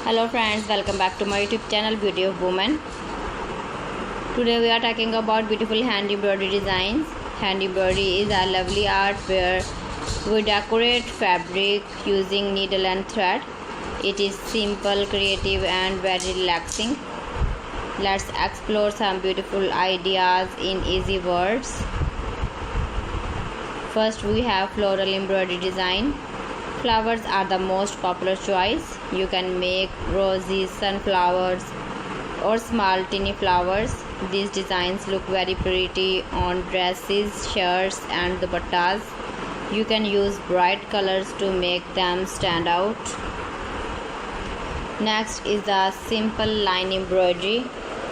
Hello friends, welcome back to my YouTube channel Beauty of Woman. Today we are talking about beautiful hand embroidery designs. Hand embroidery is a lovely art where we decorate fabric using needle and thread. It is simple, creative and very relaxing. Let's explore some beautiful ideas in easy words. First we have floral embroidery design. Flowers are the most popular choice. You can make roses, sunflowers or small tiny flowers. These designs look very pretty on dresses, shirts and dupattas. You can use bright colors to make them stand out. Next is the simple line embroidery.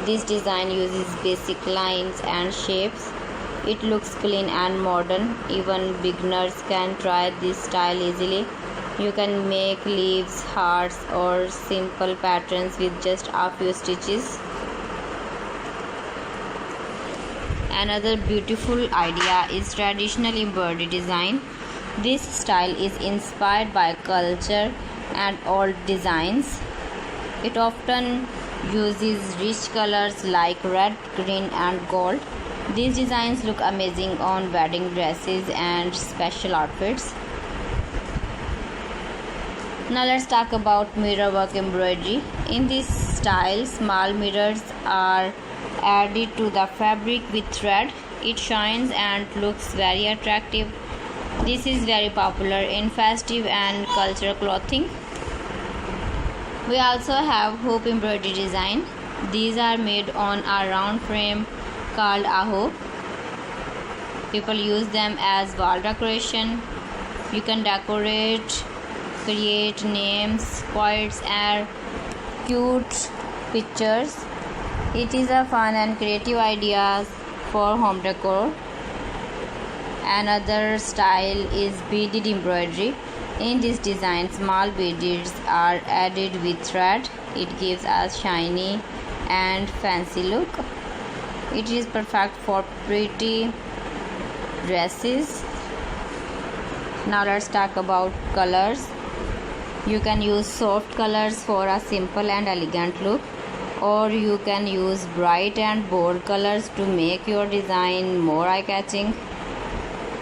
This design uses basic lines and shapes. It looks clean and modern. Even beginners can try this style easily. You can make leaves, hearts or simple patterns with just a few stitches. Another beautiful idea is traditional embroidery design. This style is inspired by culture and old designs. It often uses rich colors like red, green and gold. These designs look amazing on wedding dresses and special outfits. Now let's talk about mirror work embroidery. In this style, small mirrors are added to the fabric with thread. It shines and looks very attractive. This is very popular in festive and cultural clothing. We also have hoop embroidery design. These are made on a round frame called a hoop. People use them as wall decoration. You can decorate, create names, quotes and cute pictures. It is a fun and creative ideas for home decor. Another style is beaded embroidery. In this design, small beads are added with thread. It gives a shiny and fancy look. It is perfect for pretty dresses. Now let's talk about colors. You can use soft colors for a simple and elegant look, or you can use bright and bold colors to make your design more eye-catching.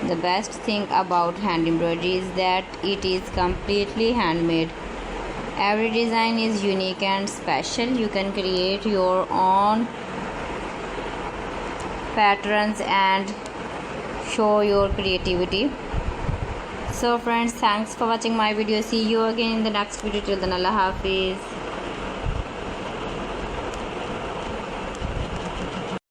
The best thing about hand embroidery is that it is completely handmade. Every design is unique and special. You can create your own patterns and show your creativity. So friends, thanks for watching my video. See you again in the next video. Till then, Allah Hafiz.